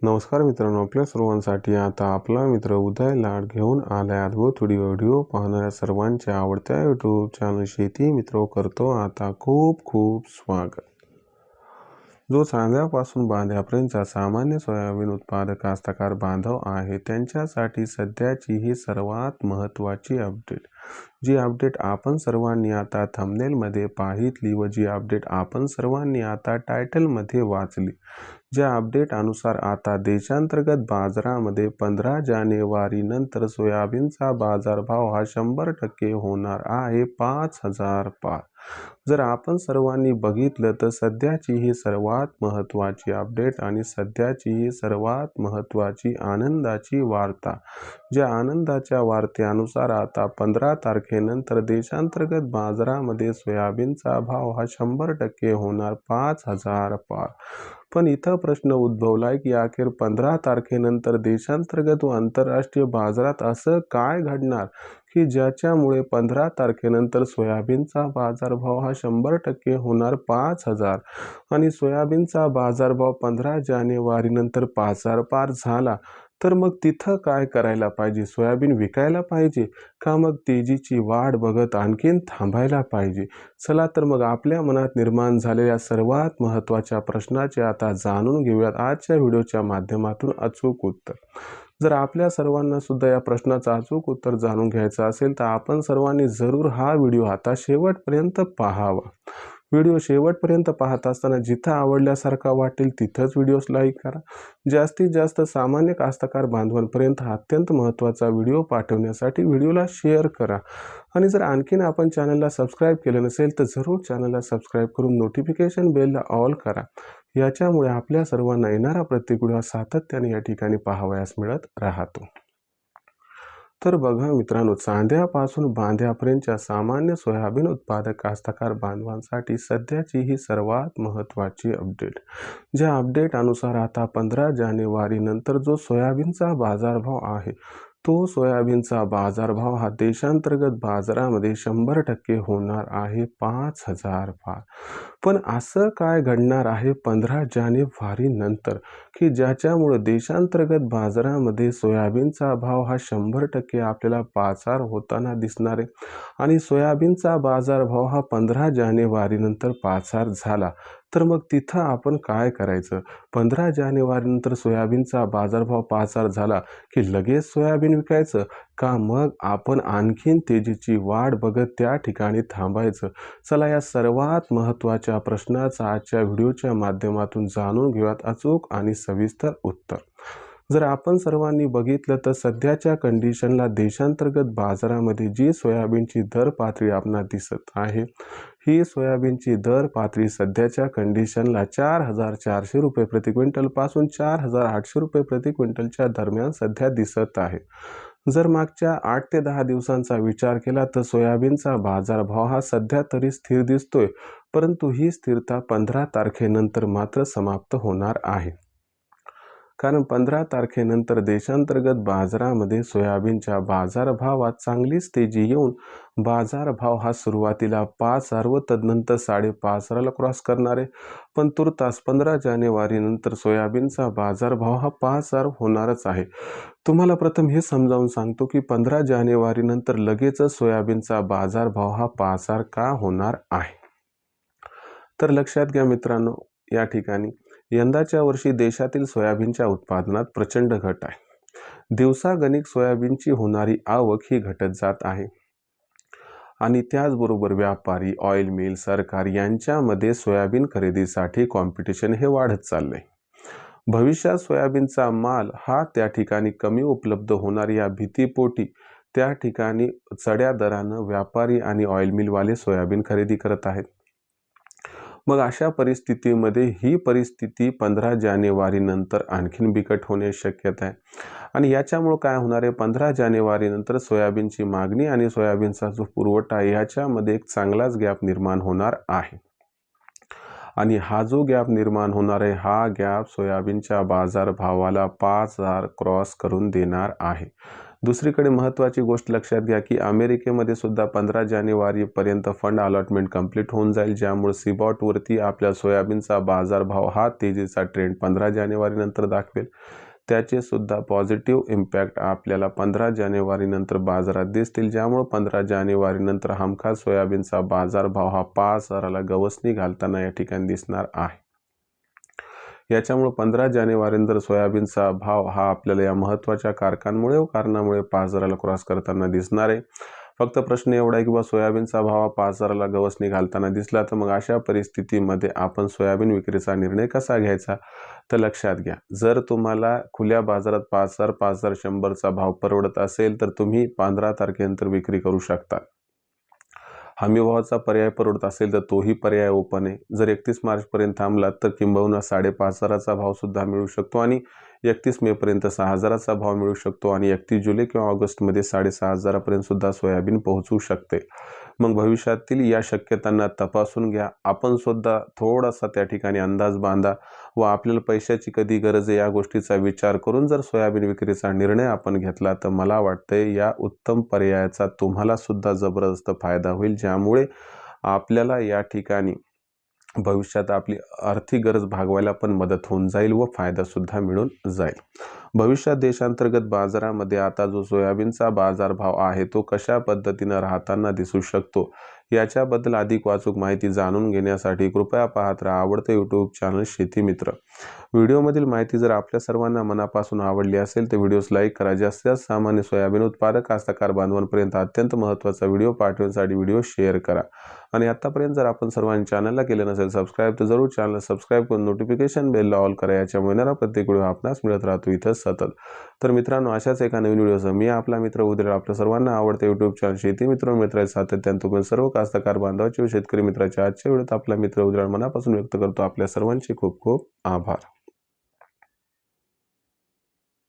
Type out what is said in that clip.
नमस्कार मित्रांनो, आपल्या सर्वांसाठी आता आपला मित्र उदय लाड घेऊन आलाय अद्भुत व्हिडिओ पाहणाऱ्या सर्वांच्या आवडत्या यूट्यूब चॅनल शेती मित्र करतो आता खूप खूप स्वागत। जो चांद्यापासून बांध्यापर्यंतचा सामान्य सोयाबीन उत्पादक कास्तकार बांधव आहे त्यांच्यासाठी सध्याची ही सर्वात महत्त्वाची अपडेट, जी अपडेट आपण सर्वांनी आता थंबनेलमध्ये पाहितली व जी अपडेट आपण सर्वांनी आता टायटलमध्ये वाचली। ज्या अपडेट अनुसार आता देशांतर्गत बाजारामध्ये 15 जानेवारी नंतर सोयाबीनचा बाजारभाव हा 100% होणार आहे 5,000 पार। जर आपण सर्वांनी बघितलं तर सध्याची ही सर्वात महत्त्वाची अपडेट आणि सध्याची ही सर्वात महत्त्वाची आनंदाची वार्ता। ज्या आनंदाच्या वार्तेनुसार आता 15 तारखेनंतर देशांतर्गत बाजारामध्ये सोयाबीनचा भाव हा 100% होणार 5,000 पार। पण इथं प्रश्न उद्भवलाय की अखेर 15 तारखेनंतर देशांतर्गत व आंतरराष्ट्रीय बाजारात असं काय घडणार की ज्याच्यामुळे 15 तारखेनंतर सोयाबीनचा बाजारभाव हा 100% होणार 5,000 आणि सोयाबीनचा बाजारभाव 15 जानेवारी नंतर 5,000 पार झाला तर मग तिथं काय करायला पाहिजे? सोयाबीन विकायला पाहिजे का मग तेजीची वाढ बघत आणखीन थांबायला पाहिजे? चला तर मग आपल्या मनात निर्माण झालेल्या सर्वात महत्त्वाच्या प्रश्नाचे आता जाणून घेऊयात आजच्या व्हिडिओच्या माध्यमातून अचूक उत्तर। जर आपल्या सर्वांना सुद्धा या प्रश्नाचं अचूक उत्तर जाणून घ्यायचं असेल तर आपण सर्वांनी जरूर हा व्हिडिओ आता शेवटपर्यंत पाहावा। व्हिडिओ शेवटपर्यंत पाहत असताना जिथं आवडल्यासारखा वाटेल तिथंच व्हिडिओस लाईक करा। जास्तीत जास्त सामान्य कास्तकार बांधवांपर्यंत हा अत्यंत महत्त्वाचा व्हिडिओ पाठवण्यासाठी व्हिडिओला शेअर करा आणि जर आणखीन आपण चॅनलला सबस्क्राईब केलं नसेल तर जरूर चॅनलला सबस्क्राईब करून नोटिफिकेशन बेलला ऑल करा। याच्यामुळे आपल्या सर्वांना येणारा प्रत्येक व्हिडिओ सातत्याने या ठिकाणी पाहावयास मिळत राहतो। तर बघा मित्रांनो, चांद्यापासून बांध्यापर्यंतच्या सामान्य सोयाबीन उत्पादक कास्तकार बांधवांसाठी सध्याची ही सर्वात महत्त्वाची अपडेट। ज्या अपडेट अनुसार आता 15 जानेवारी नंतर जो सोयाबीनचा बाजारभाव आहे तो सोयाबीनचा बाजारभाव हा देशांतर्गत बाजारामध्ये 100% होणार आहे 5,000 पार। पण असं काय घडणार आहे 15 जानेवारी नंतर की ज्याच्यामुळे देशांतर्गत बाजारामध्ये सोयाबीनचा भाव हा 100% आपल्याला 5,000 होताना दिसणार आहे आणि सोयाबीनचा बाजारभाव हा 15 जानेवारी नंतर 5,000 झाला तर मग तिथं आपण काय करायचं? 15 जानेवारी नंतर सोयाबीनचा बाजारभाव 5,000 झाला की लगेच सोयाबीन विकायचं का मग आपण आणखीन तेजीची वाढ बघत त्या ठिकाणी थांबायचं? चला या सर्वात महत्त्वाच्या प्रश्नाचं आजच्या व्हिडिओच्या माध्यमातून जाणून घेऊयात अचूक आणि सविस्तर उत्तर। जर आपण सर्वांनी बघितलं तर सध्याच्या कंडिशनला देशांतर्गत बाजारामध्ये जी सोयाबीनची दर पातळी आपणास दिसत आहे ही सोयाबीनची दर पातळी सध्याच्या कंडिशनला 4,400 रुपये प्रति क्विंटल पासून 4,800 रुपये प्रति क्विंटलच्या दरम्यान सध्या दिसत आहे। जर मागच्या 8 ते 10 दिवसांचा विचार केला तर सोयाबीनचा बाजारभाव हा सध्या तरी स्थिर दिसतोय, परंतु ही स्थिरता 15 तारखेनंतर मात्र समाप्त होणार आहे। कारण 15 तारखेनंतर देशांतर्गत बाजारामध्ये सोयाबीनच्या बाजारभावात चांगलीच तेजी येऊन बाजारभाव हा सुरुवातीला 5,000 व तदनंतर 5,500ला क्रॉस करणार आहे। पण तुर्तास 15 जानेवारी नंतर सोयाबीनचा बाजारभाव हा 5,000 होणारच आहे। तुम्हाला प्रथम हे समजावून सांगतो की 15 जानेवारी नंतर लगेचच सोयाबीनचा बाजारभाव हा 5,000 का होणार आहे? तर लक्षात घ्या मित्रांनो, या ठिकाणी यंदाच्या वर्षी देशातील सोयाबीनच्या उत्पादनात प्रचंड घट आहे। दिवसागणिक सोयाबीनची होणारी आवक ही घटत जात आहे आणि त्याचबरोबर व्यापारी, ऑइल मिल, सरकार यांच्यामध्ये सोयाबीन खरेदीसाठी कॉम्पिटिशन हे वाढत चाललंय। भविष्यात सोयाबीनचा माल हा त्या ठिकाणी कमी उपलब्ध होणार या भीतीपोटी त्या ठिकाणी चढ्या दरानं व्यापारी आणि ऑइल मिलवाले सोयाबीन खरेदी करत आहेत। मग अशा परिस्थितीमध्ये ही परिस्थिती 15 जानेवारी नंतर आणखीन बिकट होण्याची शक्यता आहे आणि याच्यामुळे काय होणार आहे 15 जानेवारी नंतर सोयाबीनची मागणी आणि सोयाबीनचा जो पुरवठा याच्यामध्ये एक चांगलाच गॅप निर्माण होणार आहे आणि हा जो गॅप निर्माण होणार आहे हा गॅप सोयाबीनच्या बाजारभावाला 5,000 क्रॉस करून देणार आहे। दुसरीकडे महत्त्वाची गोष्ट लक्षात घ्या की अमेरिकेमध्ये सुद्धा 15 जानेवारीपर्यंत फंड अलॉटमेंट कंप्लीट होऊन जाईल, ज्यामुळे सीबॉटवरती आपल्या सोयाबीनचा बाजारभाव हा तेजीचा ट्रेंड 15 जानेवारीनंतर दाखवेल. त्याचे सुद्धा पॉझिटिव्ह इम्पॅक्ट आपल्याला 15 जानेवारीनंतर बाजारात दिसतील, ज्यामुळे 15 जानेवारीनंतर हमखास सोयाबीनचा बाजारभाव हा 5,000ला गवसणी घालताना या ठिकाणी दिसणार आहे. याच्यामुळे 15 जानेवारीनंतर सोयाबीनचा भाव हा आपल्याला या महत्त्वाच्या कारणामुळे 5,000ला क्रॉस करताना दिसणार आहे. फक्त प्रश्न एवढा आहे की सोयाबीनचा भाव हा 5,000ला गवसणी घालताना दिसला तर मग अशा परिस्थितीमध्ये आपण सोयाबीन विक्रीचा निर्णय कसा घ्यायचा. तर लक्षात घ्या, जर तुम्हाला खुल्या बाजारात 5,000 5,100चा भाव परवडत असेल तर तुम्ही 15 तारखेनंतर विक्री करू शकता. हमीभावाचा पर्याय परवडत असेल तर तोही पर्याय ओपन आहे. जर 31 मार्चपर्यंत थांबलात तर किंबहुना 5,500चा भाव सुद्धा मिळू शकतो आणि 31 मेपर्यंत 6,000चा भाव मिळू शकतो आणि 31 जुलै किंवा ऑगस्टमध्ये 6,500पर्यंत सुद्धा सोयाबीन पोहोचू शकते. मग भविष्यातील या शक्यतांना तपासून घ्या. आपण सुद्धा थोडासा त्या ठिकाणी अंदाज बांधा व आपल्याला पैशाची कधी गरज आहे या गोष्टीचा विचार करून जर सोयाबीन विक्रीचा निर्णय आपण घेतला तर मला वाटतंय या उत्तम पर्यायाचा तुम्हाला सुद्धा जबरदस्त फायदा होईल, ज्यामुळे आपल्याला या ठिकाणी भविष्यात आपली आर्थिक गरज भागवायला पण मदत होऊन जाईल व फायदा सुद्धा मिळून जाईल. भविष्यात देशांतर्गत बाजारामध्ये आता जो सोयाबीनचा बाजारभाव आहे तो कशा पद्धतीने राहताना दिसू शकतो याच्याबद्दल अधिक वाचूक माहिती जाणून घेण्यासाठी कृपया पाहत राहा आवडते यूट्यूब चॅनल शेती मित्र. व्हिडिओमधील माहिती जर आपल्या सर्वांना मनापासून आवडली असेल तर व्हिडिओस लाईक करा. जास्तीत जास्त सामान्य सोयाबीन उत्पादक कास्तकार बांधवांपर्यंत अत्यंत महत्त्वाचा व्हिडिओ पाठवण्यासाठी व्हिडिओ शेअर करा. आणि आतापर्यंत जर आपण सर्वांनी चॅनलला केले नसेल सबस्क्राईब तर जरूर चॅनल सबस्क्राईब करून नोटिफिकेशन बेलला ऑल करा. याच्यामुळे येणारा प्रत्येक व्हिडिओ आपणास मिळत राहतो इथं सतत. तर मित्रांनो, अशाच एका नवीन व्हिडिओसह मी आपला मित्र उद्या आपल्या सर्वांना आवडते यूट्यूब चॅनल शेती मित्र सातत्याने तुम्ही सर्व कास्तकार बांधवाचे व शेतकरी मित्राच्या आजच्या व्हिडिओत आपला मित्र उद्या मनापासून व्यक्त करतो. आपल्या सर्वांचे खूप खूप आभार.